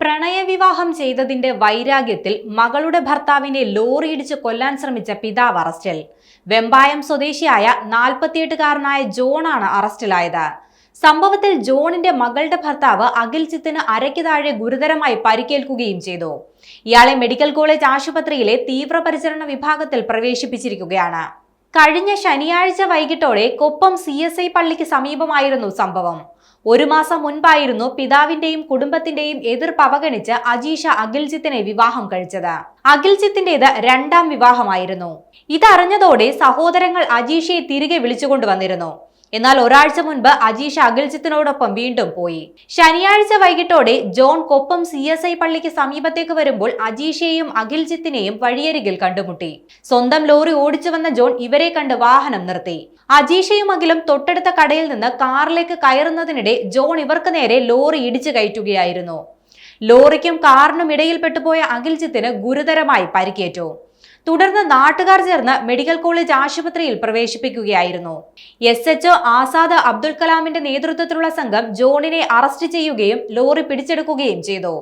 പ്രണയവിവാഹം ചെയ്തതിന്റെ വൈരാഗ്യത്തിൽ മകളുടെ ഭർത്താവിനെ ലോറിയിടിച്ച് കൊല്ലാൻ ശ്രമിച്ച പിതാവ് അറസ്റ്റിൽ. വെമ്പായം സ്വദേശിയായ 48-കാരനായ ജോണാണ് അറസ്റ്റിലായത്. സംഭവത്തിൽ ജോണിന്റെ മകളുടെ ഭർത്താവ് അഖിൽജിത്തിന് അരയ്ക്ക് താഴെ ഗുരുതരമായി പരിക്കേൽക്കുകയും ചെയ്തു. ഇയാളെ മെഡിക്കൽ കോളേജ് ആശുപത്രിയിലെ തീവ്രപരിചരണ വിഭാഗത്തിൽ പ്രവേശിപ്പിച്ചിരിക്കുകയാണ്. കഴിഞ്ഞ ശനിയാഴ്ച വൈകിട്ടോടെ കൊപ്പം CSI പള്ളിക്ക് സമീപമായിരുന്നു സംഭവം. 1 മാസം മുൻപായിരുന്നു പിതാവിന്റെയും കുടുംബത്തിന്റെയും എതിർപ്പ് അവഗണിച്ച് അജീഷ അഖിൽജിത്തിനെ വിവാഹം കഴിച്ചത്. അഖിൽജിത്തിന്റേത് 2ാം വിവാഹമായിരുന്നു. ഇതറിഞ്ഞതോടെ സഹോദരങ്ങൾ അജീഷയെ തിരികെ വിളിച്ചുകൊണ്ടുവന്നിരുന്നു. എന്നാൽ ഒരാഴ്ച മുൻപ് അജീഷ അഖിൽജിത്തിനോടൊപ്പം വീണ്ടും പോയി. ശനിയാഴ്ച വൈകിട്ടോടെ ജോൺ കൊപ്പം CSI പള്ളിക്ക് സമീപത്തേക്ക് വരുമ്പോൾ അജീഷയെയും അഖിൽജിത്തിനെയും വഴിയരികിൽ കണ്ടുമുട്ടി. സ്വന്തം ലോറി ഓടിച്ചു വന്ന ജോൺ ഇവരെ കണ്ട് വാഹനം നിർത്തി. അജീഷയും അഖിലും തൊട്ടടുത്ത കടയിൽ നിന്ന് കാറിലേക്ക് കയറുന്നതിനിടെ ജോൺ ഇവർക്ക് നേരെ ലോറി ഇടിച്ചു കയറ്റുകയായിരുന്നു. ലോറിക്കും കാറിനും ഇടയിൽപ്പെട്ടുപോയ അഖിൽജിത്തിന് ഗുരുതരമായി പരിക്കേറ്റു. തുടർന്ന് നാട്ടുകാർ ചേർന്ന് മെഡിക്കൽ കോളേജ് ആശുപത്രിയിൽ പ്രവേശിപ്പിക്കുകയായിരുന്നു. SHO ആസാദ് അബ്ദുൽ കലാമിന്റെ നേതൃത്വത്തിലുള്ള സംഘം ജോണിനെ അറസ്റ്റ് ചെയ്യുകയും ലോറി പിടിച്ചെടുക്കുകയും ചെയ്തു.